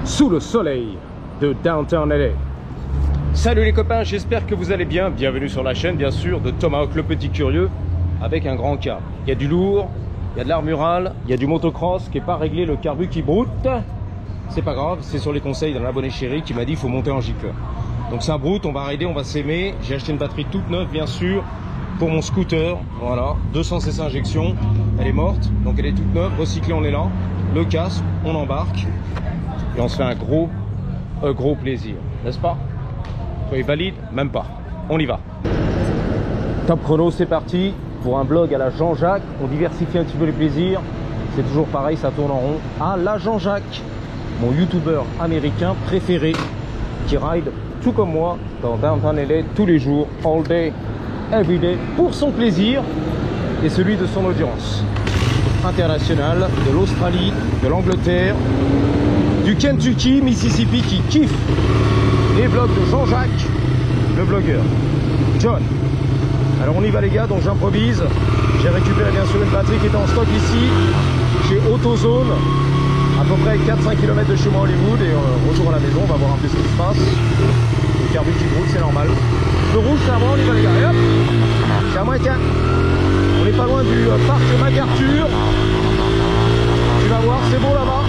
sous le soleil de Downtown LA. Salut les copains, j'espère que vous allez bien. Bienvenue sur la chaîne bien sûr de Tomahawk le Petit Curieux avec un grand K. Il y a du lourd, il y a de l'armural, il y a du motocross qui n'est pas réglé, le carbu qui broute. C'est pas grave, c'est sur les conseils d'un abonné chéri qui m'a dit qu'il faut monter en gicleur. Donc ça broute, on va rider, on va s'aimer. J'ai acheté une batterie toute neuve bien sûr pour mon scooter. Voilà, 200 cc injection, elle est morte, donc elle est toute neuve, recyclée, on est là. Le casque, on embarque et on se fait un gros plaisir, n'est-ce pas? Soyez valide, même pas. On y va. Top chrono, c'est parti. Pour un vlog à la Jean-Jacques, on diversifie un petit peu les plaisirs. C'est toujours pareil, ça tourne en rond. À la Jean-Jacques, mon youtubeur américain préféré, qui ride tout comme moi dans Downtown LA tous les jours, all day, every day, pour son plaisir et celui de son audience internationale, de l'Australie, de l'Angleterre, du Kentucky, Mississippi, qui kiffe les vlogs de Jean-Jacques, le vlogueur John. Alors on y va les gars, donc j'improvise. J'ai récupéré bien sûr une batterie qui était en stock ici chez AutoZone, à peu près 4-5 km de chez moi Hollywood, et retour à la maison, on va voir un peu ce qui se passe. Le carbu qui broute, c'est normal. Le rouge c'est à moi, on y va les gars, et hop, c'est à moins qu'un. On n'est pas loin du parc MacArthur. Tu vas voir, c'est beau là-bas.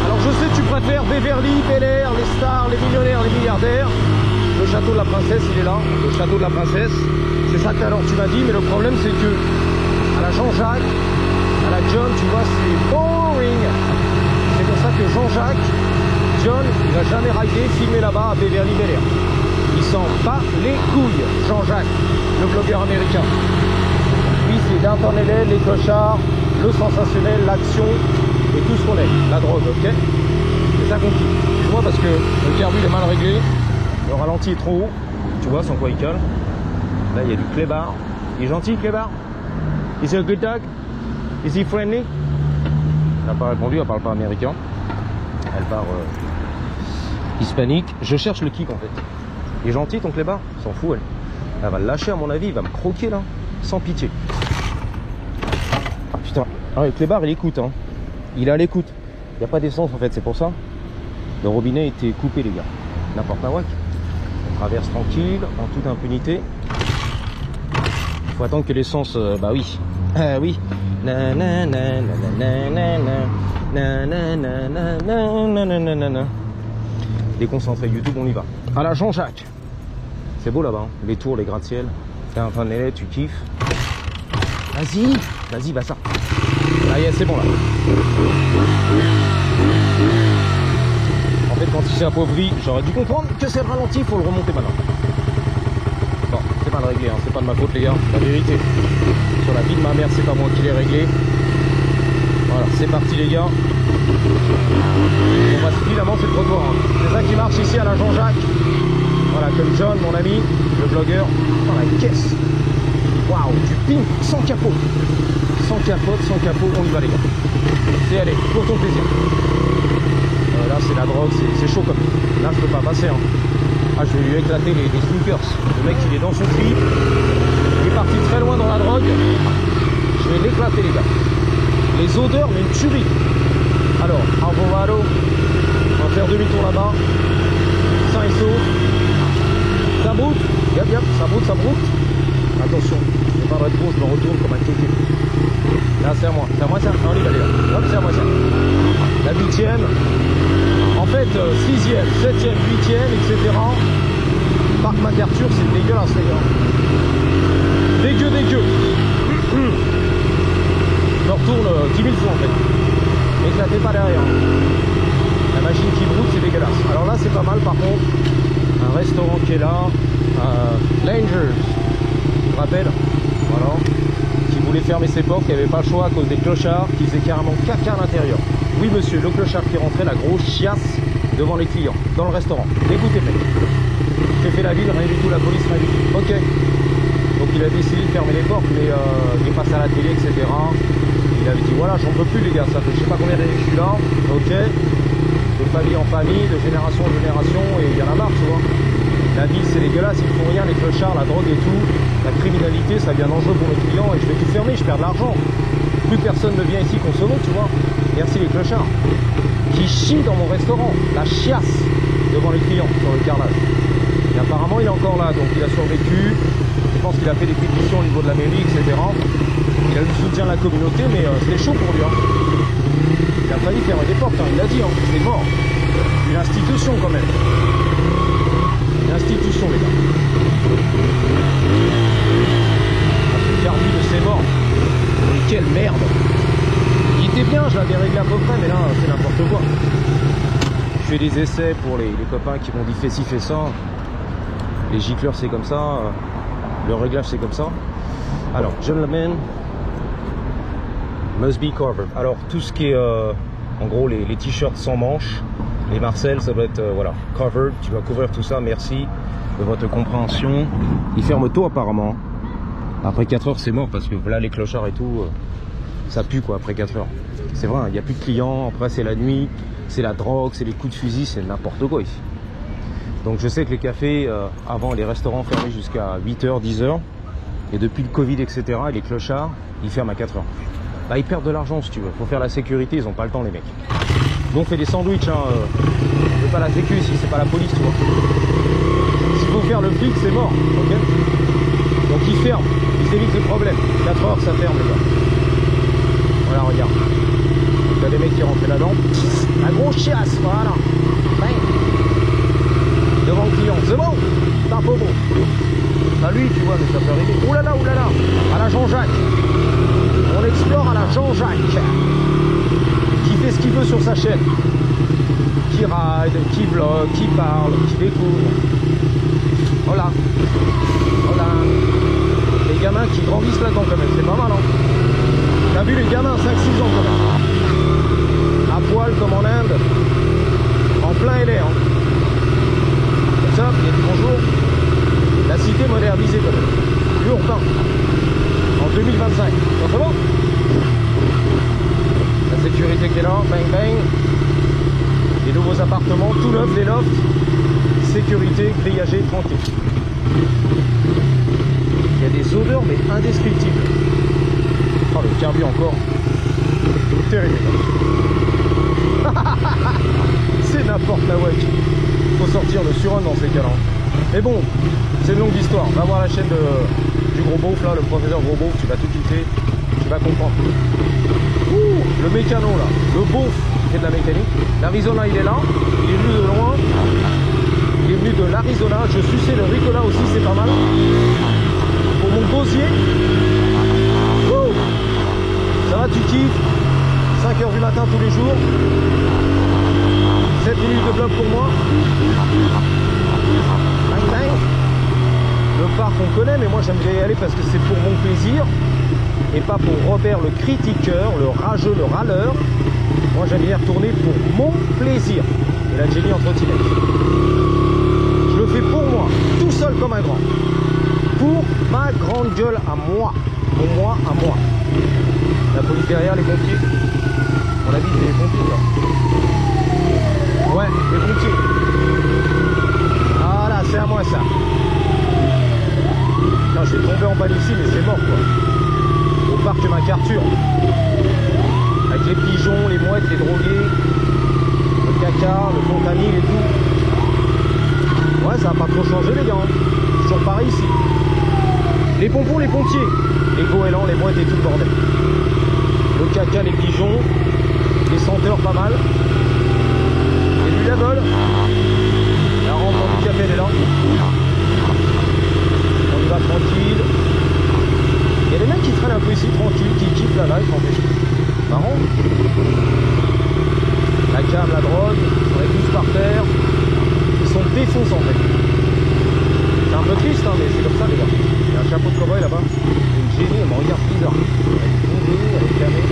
Alors je sais que tu préfères Beverly, Bel Air, les stars, les millionnaires, les milliardaires. Le château de la princesse, il est là, le château de la princesse. C'est ça que alors tu m'as dit, mais le problème c'est que à la Jean-Jacques, à la John, tu vois, c'est boring. C'est pour ça que Jean-Jacques, John, il va jamais rider, filmer là-bas à Beverly, Bel Air. Il s'en bat les couilles, Jean-Jacques, le blogueur américain. Lui, c'est Downtown LA, les clochards, le sensationnel, l'action et tout ce qu'on aime, la drogue, ok? C'est ça qu'on kiffe. Excuse-moi parce que le carbu est mal réglé, le ralenti est trop haut, tu vois sans quoi il cale. Là, il y a du clébard. Il est gentil, clébard? Is he a good dog? Is he friendly? Elle n'a pas répondu, elle parle pas américain. Elle parle hispanique. Je cherche le kick en fait. Il est gentil ton clébard? S'en fout elle. Elle va le lâcher à mon avis, il va me croquer là. Sans pitié. Ah putain. Ah, le clébard il écoute hein. Il est à l'écoute. Il n'y a pas d'essence en fait, c'est pour ça. Le robinet était coupé les gars. N'importe nawak. On traverse tranquille, en toute impunité. Il faut attendre que l'essence, bah oui. Oui. Déconcentré YouTube, on y va. À la Jean-Jacques. C'est beau là-bas, hein. Les tours, les gratte-ciel. T'es en train de les, tu kiffes. Vas-y, vas-y, bah ça. Ah yes, c'est bon là. En fait, quand il s'est appauvri, j'aurais dû comprendre que c'est le ralenti, il faut le remonter maintenant. Bon, c'est mal réglé, hein. C'est pas de ma faute les gars, la vérité. Sur la vie de ma mère, c'est pas moi qui l'ai réglé. Voilà, c'est parti les gars. On va finalement c'est le trottoir. Hein. C'est ça qui marche ici à la Jean-Jacques. Voilà, comme John, mon ami, le blogueur. Dans la caisse. Waouh, du ping sans capot. Sans capote, sans capot, on y va les gars. C'est allez, pour ton plaisir. Là c'est la drogue, c'est chaud comme. Là je peux pas passer. Hein. Ah, je vais lui éclater les sneakers. Le mec il est dans son trip. Il est parti très loin dans la drogue. Je vais l'éclater les gars. Les odeurs, mais une tuerie. Alors, Alvarado, on va faire demi-tour là-bas. Sain et sauf. Ça broute. Yep, ça broute, ça broute. Attention, je pas de rétro, je me retourne comme un kéké. Là, c'est à moi ça. On y va les gars. Hop, c'est à moi ça. La 8e. En fait, 6e, 7e, 8e, etc. Parc MacArthur, c'est dégueulasse les gars. Dégueu. Je me retourne 10 000 fois en fait. Éclatez pas derrière. La machine qui broute, c'est dégueulasse. Alors là, c'est pas mal par contre. Un restaurant qui est là. Langers. Je me rappelle. Voilà. Qui voulait fermer ses portes, qui n'avait pas le choix à cause des clochards qui faisaient carrément caca à l'intérieur. Oui monsieur, le clochard qui rentrait, la grosse chiasse devant les clients, dans le restaurant. Dégoûté mec. J'ai fait la ville, rien du tout, la police, rien du tout. Ok. Donc il a décidé de fermer les portes, mais il est passé à la télé, etc. Il avait dit voilà, j'en peux plus les gars, ça fait je sais pas combien d'années que je suis là, ok. De famille en famille, de génération en génération, et il y en a marre, tu vois. La ville c'est dégueulasse, ils font rien, les clochards, la drogue et tout, la criminalité, ça devient dangereux pour mes clients, et je vais tout fermer, je perds de l'argent. Plus personne ne vient ici consommer, tu vois. Merci les clochards. Qui qui chie dans mon restaurant, la chiasse devant les clients sur le carrelage. Et apparemment il est encore là, donc il a survécu. Je pense qu'il a fait des pétitions au niveau de la mairie, etc. Il a eu le soutien de la communauté, mais c'était chaud pour lui. Hein. Il a failli fermer des portes, hein. Il l'a dit, hein. C'est mort. Une institution quand même. Une institution les gars. Carby de ses morts. Mais quelle merde. Il était bien, je l'avais réglé à peu près, mais là c'est n'importe quoi. Je fais des essais pour les copains qui m'ont dit fais ci, fais ça. Les gicleurs c'est comme ça. Le réglage c'est comme ça. Alors, gentlemen, must be covered. Alors, tout ce qui est, en gros, les t-shirts sans manches, les Marcel, ça doit être, voilà, covered. Tu dois couvrir tout ça, merci de votre compréhension. Il ferme tôt apparemment. Après 4 heures, c'est mort parce que là, les clochards et tout, ça pue quoi, après 4 heures. C'est vrai, il n'y a plus de clients. Après, c'est la nuit, c'est la drogue, c'est les coups de fusil, c'est n'importe quoi ici. Donc, je sais que les cafés, avant, les restaurants fermaient jusqu'à 8h, 10h. Et depuis le Covid, etc., et les clochards, ils ferment à 4 heures. Bah, ils perdent de l'argent, si tu veux. Faut faire la sécurité, ils ont pas le temps, les mecs. Nous, on fait des sandwichs, hein. C'est pas la sécu ici, c'est pas la police, tu vois. S'il faut faire le flic, c'est mort, ok. Donc, ils ferment, ils évitent les problèmes. 4 heures, ça ferme, les gars. Voilà, regarde. Il y a des mecs qui rentrent là-dedans. Un gros chiasse, voilà. Bang. Devant le client, c'est bon. C'est un peu bon. Pas lui, tu vois, mais ça peut arriver. Oulala, oulala, à la Jean-Jacques. On explore à la Jean-Jacques. Qui fait ce qu'il veut sur sa chaîne. Qui ride, qui vlog, qui parle, qui découvre. Voilà. Voilà. Les gamins qui grandissent là-dedans quand même, c'est pas mal, hein. T'as vu les gamins, 5-6 ans quand même. À poil comme en Inde. En plein LA, hein. Comme ça, il y a du bonjour. La cité modernisée quand même. Urbain. En 2025. Ça c'est bon. La sécurité qui est là. Bang bang. Les nouveaux appartements. Tout neuf, les lofts. Sécurité, grillagé, tranquille. Il y a des odeurs mais indescriptibles. Oh le carbu encore. Terrible. C'est n'importe la wake. Faut sortir le surhomme dans ces cas-là. Mais bon, c'est une longue histoire. Va voir la chaîne du gros beauf là, le professeur gros beauf, tu vas tout quitter, tu vas comprendre. Ouh, le mécano là, le beauf qui fait de la mécanique. L'Arizona il est là, il est venu de loin. Il est venu de l'Arizona, je suçais le Ricola aussi, c'est pas mal. Pour mon gosier. Ouh, ça va, tu kiffes. 5h du matin tous les jours. 7 minutes de bloc pour moi. Bang bang. Le parc on connaît, mais moi j'aime bien y aller parce que c'est pour mon plaisir et pas pour Robert le critiqueur, le rageux, le râleur. Moi j'aime bien y retourner pour mon plaisir. Et la Jenny en trottinette. Je le fais pour moi, tout seul comme un grand. Pour ma grande gueule à moi. Pour moi, à moi. La police derrière, les pompiers. On habite les pompiers là. Ouais, les pompiers. Voilà, c'est à moi ça. Non, je vais tomber en balle ici, mais c'est mort quoi. Au parc MacArthur. Avec les pigeons, les mouettes, les drogués, le caca, le fentanyl et tout. Ouais, ça va pas trop changer les gars. Hein. Toujours pareil ici. Les pompons, les pompiers. Les goélands, les mouettes et tout le bordel. Le caca, les pigeons. Les senteurs pas mal. Et du labol. La rampe handicapée elle est là. On y va tranquille. Il y a des mecs qui traînent un peu ici tranquille, qui kiffent la life en fait. Marrant. La cam, la drogue, on est tous par terre. Ils sont défoncés en fait. C'est un peu triste hein, mais c'est comme ça les gars. Il y a un chapeau de cowboy là-bas. Une Jenny, elle me regarde bizarre. Elle est fondée, elle est camée.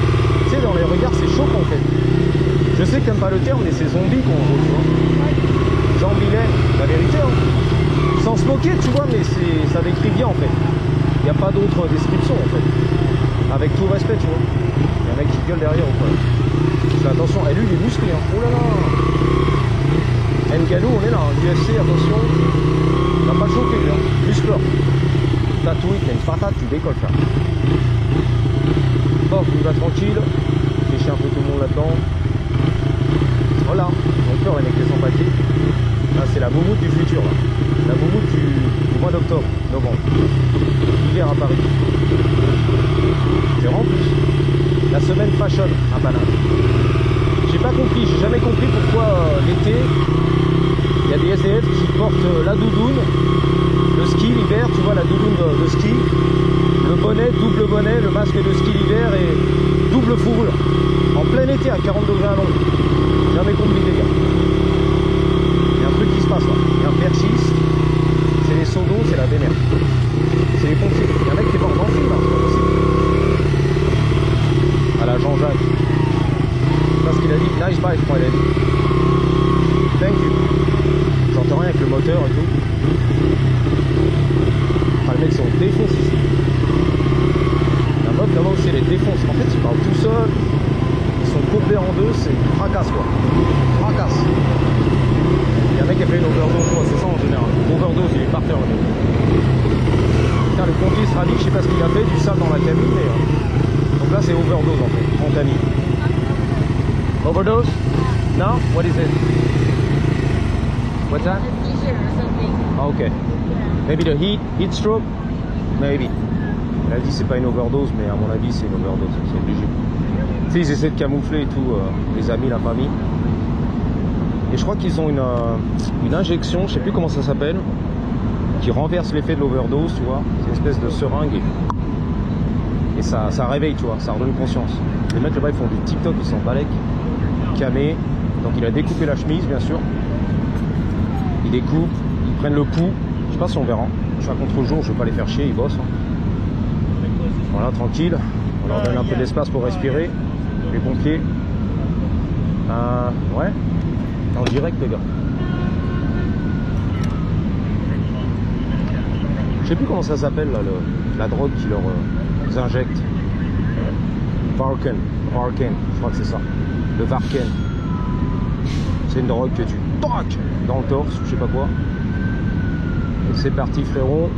Tu sais dans les regards c'est chaud en fait. Je sais que t'aimes pas le terme mais c'est zombie qu'on voit, tu vois. Zambilaine, la vérité hein. Sans se moquer tu vois mais ça décrit bien en fait. Il n'y a pas d'autre description en fait. Avec tout respect tu vois. Il y a un mec qui gueule derrière ou quoi. Fais attention, et lui il est musclé hein. Oh là là. Ngannou on est là, UFC attention. T'as pas choqué lui hein. Muscleur. Tatouille, t'as une patate, tu décolles frère. Bon, il va tranquille. J'ai un peu tout le monde là-dedans. Voilà, mon cœur, les mecs, sont sympathiques. Là, c'est la moumoute du futur, là. La moumoute du mois d'octobre, novembre. Hiver à Paris. C'est rempli. La semaine fashion à Paname. J'ai pas compris, j'ai jamais compris pourquoi l'été, il y a des SDF qui portent la doudoune, le ski l'hiver, tu vois, la doudoune de ski, le bonnet, double bonnet, le masque de ski l'hiver et double fourrure. En plein été à 40 degrés à Londres. Jamais compris, les gars. Il y a un truc qui se passe là. Il y a un perchiste, c'est les seaux d'eau, c'est la vénère. C'est les pompiers. Il y a un mec qui est mort dans le film, là, c'est pas possible. À la Jean-Jacques. Parce qu'il a dit, nice bike, moi, il a dit. Thank you. J'entends rien avec le moteur et tout. Enfin, les mecs sont défonce ici. La meuf là-bas aussi, elle est défonce. En fait, ils parlent tout seuls. Ils sont coupés en deux, c'est une fracasse quoi. Fracasse. Il y a un mec qui a fait une overdose, quoi, c'est ça en général. Overdose, il est par terre. Putain, le pompier se ravit, je sais pas ce qu'il a fait, du sale dans la cabine, mais. Donc là, c'est overdose en fait, en Italie. Overdose? No? What is it? What's that? A seizure or something. Ah, ok. Maybe the heat stroke? Maybe. Elle a dit c'est pas une overdose, mais à mon avis c'est une overdose, c'est obligé. Tu sais, ils essaient de camoufler et tout, les amis, la famille. Et je crois qu'ils ont une injection, je sais plus comment ça s'appelle, qui renverse l'effet de l'overdose, tu vois. C'est une espèce de seringue et ça réveille, tu vois, ça redonne conscience. Les mecs là-bas ils font du TikTok, ils sont balèques, camés. Donc il a découpé la chemise, bien sûr. Ils découpent, ils prennent le pouls. Je sais pas si on verra. Je suis à contre-jour, je vais pas les faire chier, ils bossent. Voilà, tranquille. On leur donne un peu d'espace pour respirer. Les pompiers. Ouais. En direct, les gars. Je sais plus comment ça s'appelle, là, la drogue qui leur injecte. Varken. Je crois que c'est ça. Le Varken. C'est une drogue que tu toques dans le torse, je sais pas quoi. Et c'est parti, frérot.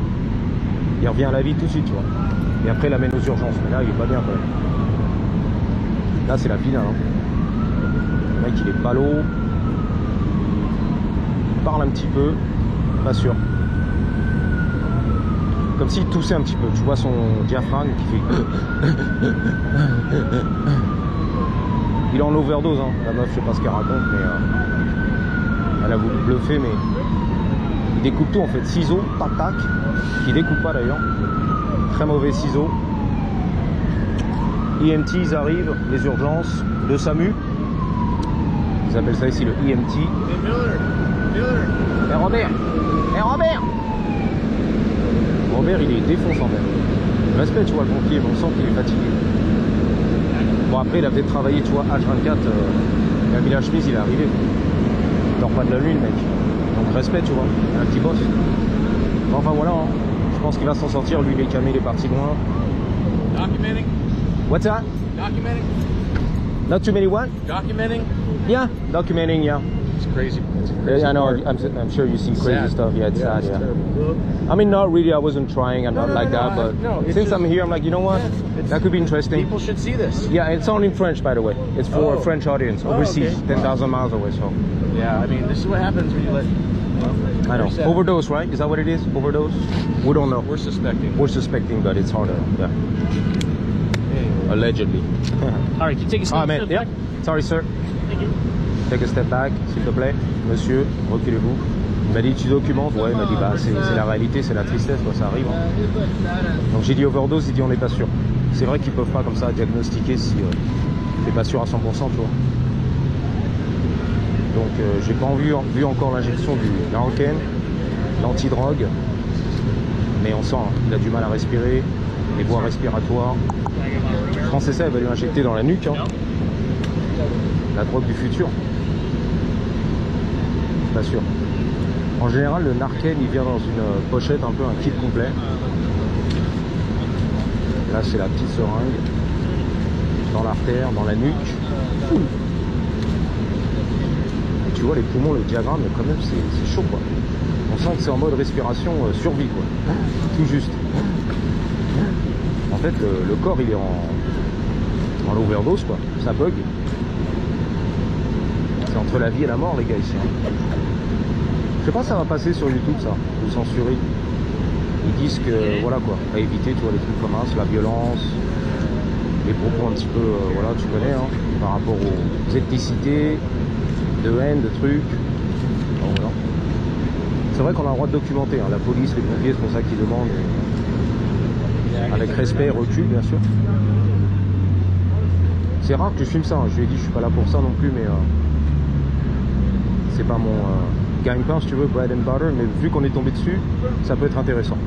Il revient à la vie tout de suite, tu vois. Et après, il l'amène aux urgences. Mais là, il est pas bien quand même. Là, c'est la finale. Hein. Le mec, il est palo. Il parle un petit peu. Pas sûr. Comme s'il toussait un petit peu. Tu vois son diaphragme qui fait. Il est en overdose. Hein. La meuf, je sais pas ce qu'elle raconte, mais elle a voulu bluffer, mais il découpe tout en fait. Ciseaux, tac, qui découpe pas d'ailleurs. Très mauvais ciseaux. EMT, ils arrivent, les urgences, le SAMU. Ils appellent ça ici le EMT. Hey Miller. Hey Robert. Hey Robert. Robert, il est défonçant même. Respect, tu vois, le pompier, mais on sent qu'il est fatigué. Bon, après, il a peut-être travaillé, tu vois, H24. Il a mis la chemise, il est arrivé. Il dort pas de la lune, mec. Donc, respect, tu vois. Il y a un petit boss. Bon, enfin, voilà. Hein. Je pense qu'il va s'en sortir. Lui, il est camé, il est parti loin. Documenting? What's that? Documenting? Not too many what? Documenting? Yeah, documenting, yeah. It's crazy. It's a crazy Yeah, I know. part. I'm sure you see crazy Sad. stuff. Yeah, it's sad. It's Yeah. terrible. I mean, not really. I wasn't trying. I'm not like that. no, But no, it's since just- I'm here, I'm like, you know what? It's- That could be interesting. People should see this. Yeah, it's only in French, by the way. It's for a Oh. French audience Oh, overseas, okay. 10,000 miles away. So Yeah, I mean, this is what happens when you let. I know. Very sad. Overdose, right? Is that what it is? Overdose? We don't know. We're suspecting. We're suspecting, but it's harder. Yeah, Hey. allegedly. All right, can you take a step Ah, man. Yeah. back? Sorry, sir. Thank you. Take a step back, s'il te plaît. Monsieur, reculez-vous. Il m'a dit, tu documentes? Ouais, il m'a dit, bah, c'est la réalité, c'est la tristesse, quoi, ça arrive. Hein. Donc j'ai dit overdose, il dit, on n'est pas sûr. C'est vrai qu'ils peuvent pas, comme ça, diagnostiquer si t'es pas sûr à 100%, tu vois. Donc j'ai pas vu encore l'injection du Narcan, l'antidrogue. Mais on sent, hein, il a du mal à respirer, les voies respiratoires. Je pense que c'est ça, il va lui injecter dans la nuque. Hein. La drogue du futur. Pas sûr. En général, le Narcan, il vient dans une pochette, un peu un kit complet. Là, c'est la petite seringue. Dans l'artère, dans la nuque. Et tu vois, les poumons, le diagramme, quand même, c'est chaud, quoi. On sent que c'est en mode respiration survie, quoi. Tout juste. En fait, le corps, il est en overdose, quoi. Ça bug. C'est entre la vie et la mort, les gars, ici. Je sais pas si ça va passer sur YouTube, ça, ou censurer. Ils disent que, voilà quoi, à éviter, tu vois, les trucs comme ça, la violence, les propos un petit peu, voilà, tu connais, hein, par rapport aux ethnicités, de haine, de trucs. Bon, voilà. C'est vrai qu'on a le droit de documenter, hein, la police, les pompiers, c'est pour ça qu'ils demandent, avec respect et recul, bien sûr. C'est rare que je filme ça, hein. Je lui ai dit, je suis pas là pour ça non plus, mais c'est pas mon gagne-pain, si tu veux, bread and butter, mais vu qu'on est tombé dessus, ça peut être intéressant.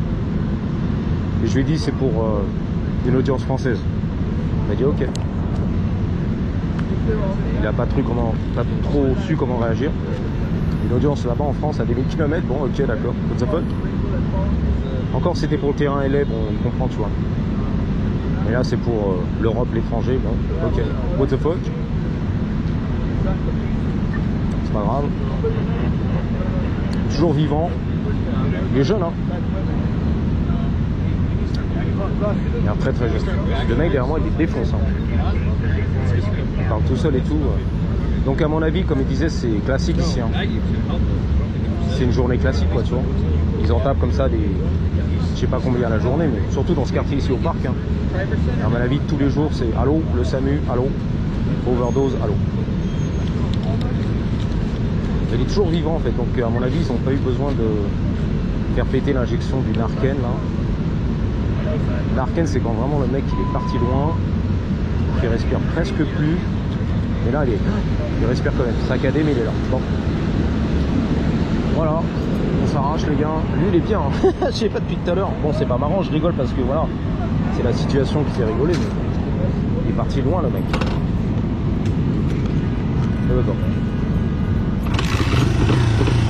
Et je lui ai dit, c'est pour une audience française. Il m'a dit, ok. Il a pas trop su comment réagir. Une audience là-bas en France à des 1000 km, bon, ok, d'accord. What the fuck? Encore, c'était pour le terrain LA, bon, on comprend, tu vois. Mais là, c'est pour l'Europe, l'étranger, bon, ok. What the fuck? C'est pas grave. Toujours vivant. Il est jeune, hein. Il est très très jeune. Le mec derrière moi, il est défonçant. Il parle tout seul et tout. Donc à mon avis, comme il disait, c'est classique ici. Hein. C'est une journée classique, quoi, tu vois. Ils en tapent comme ça des... Je sais pas combien à la journée, mais surtout dans ce quartier ici au parc. Hein. Et à mon avis, tous les jours, c'est allô, le SAMU, allô, overdose, allô. Il est toujours vivant en fait, donc à mon avis, ils n'ont pas eu besoin de faire péter l'injection du Narcan là. Narcan, c'est quand vraiment le mec il est parti loin, il respire presque plus. Et là, il respire quand même. Saccadé, mais il est là. Bon. Voilà, on s'arrache les gars. Lui, il est bien. Hein. Je sais pas depuis tout à l'heure. Bon, c'est pas marrant, je rigole parce que voilà, c'est la situation qui fait rigoler. Mais il est parti loin, le mec. Et d'accord.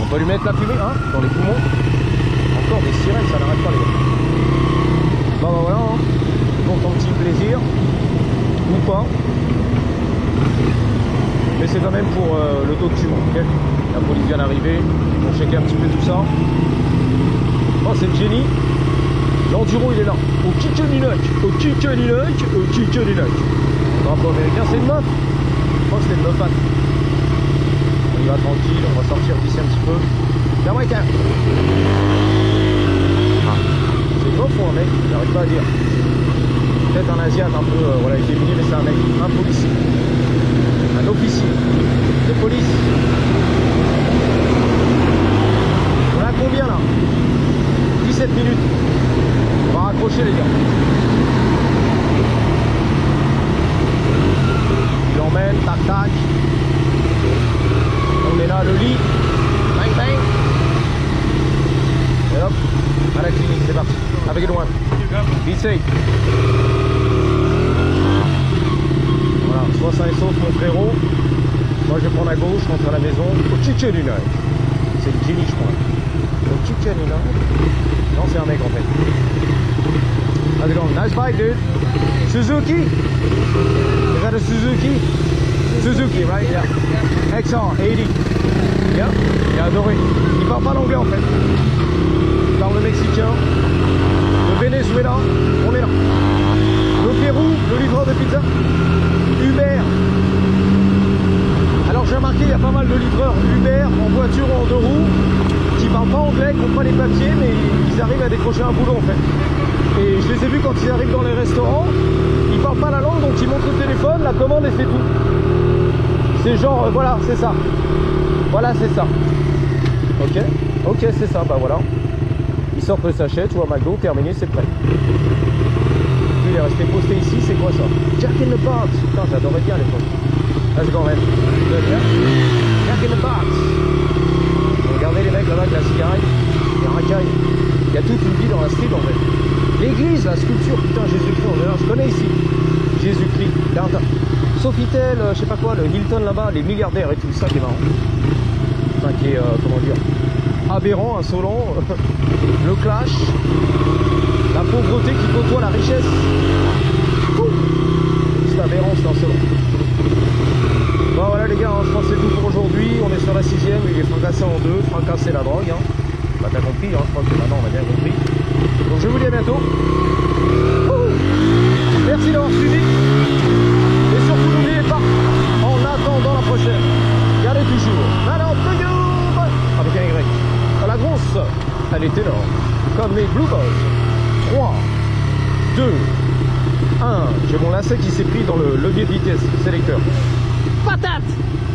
On peut lui mettre la fumée, hein, dans les poumons. Encore des sirènes, ça n'arrête pas, les gars. Bon, bah voilà, hein. Pour ton petit plaisir. Ou pas. Mais c'est quand même pour le document, ok. La police vient d'arriver, ils vont checker un petit peu tout ça. Oh, c'est le génie. L'enduro, il est là. Au Kickeninock, au Kickeninock, au Kickeninock. Drapeau américain, c'est une meuf. Je crois que c'était une meuf. On y va tranquille, on va sortir d'ici un petit peu. Viens, ouais, quand même. Ah. C'est une meuf ou un mec? J'arrive pas à dire. Peut-être un Asiate un peu, voilà, efféminé, mais c'est un mec, un policier. Un officier de police. On a combien là? 17 minutes. On va raccrocher les gars. Il emmène, tac tac. On est là, le lit. Bang bang. Et hop, à la clinique, c'est parti. Avec loin. Be safe. Voilà, sois sain et sauf mon frérot. Moi je vais prendre à gauche, je rentre à la maison. Au Kickeninock. C'est une génie je crois. Au Kickeninock. Non, c'est un mec en fait. How's it going? Nice bike dude. Suzuki? Is that a Suzuki? Suzuki, right? Yeah. XR 80. Yeah? Il a adoré. Il parle pas l'anglais en fait. Il parle le mexicain. Le Venezuela. On est là. Le Pérou, le livreur de pizza. Uber. Alors j'ai remarqué, il y a pas mal de livreurs Uber en voiture ou en deux roues qui parlent pas anglais, qui n'ont pas les papiers, mais ils arrivent à décrocher un boulot en fait. Et je les ai vus quand ils arrivent dans les restaurants, ils parlent pas la langue, donc ils montrent le téléphone, la commande et c'est tout. C'est genre, voilà, c'est ça. Voilà, c'est ça. Ok, ok, c'est ça, bah voilà. Ils sortent le sachet, tu vois, McDo, terminé, c'est prêt. Il est resté posté ici, c'est quoi ça? Jack in the Box. Putain, j'adorais bien à l'époque. Let's go, man. Jack in the Box. Regardez les mecs là-bas avec la cigarette, les racailles. Il y a toute une vie dans la street en fait. L'église, la sculpture, putain, Jésus-Christ, on verra, je connais ici. Jésus-Christ, Sofitel, je sais pas quoi, le Hilton là-bas, les milliardaires et tout ça qui est marrant. Enfin, qui est, comment dire, aberrant, insolent. Le clash. La pauvreté qui côtoie la richesse. C'est aberrant, c'est insolent. Bon voilà les gars, hein, je pense que c'est tout pour aujourd'hui. On est sur la 6ème, il est fracassé en deux, fracassé la drogue. Hein. Bah t'as compris, hein, je crois que maintenant on a bien compris. Donc je vous dis à bientôt. Merci d'avoir suivi. Et surtout n'oubliez pas, en attendant la prochaine, gardez est toujours la lampe de Youb avec un Y. À la grosse, elle est énorme, comme les Blue Balls. 3, 2, 1. J'ai mon lacet qui s'est pris dans le levier de vitesse sélecteur. Patate!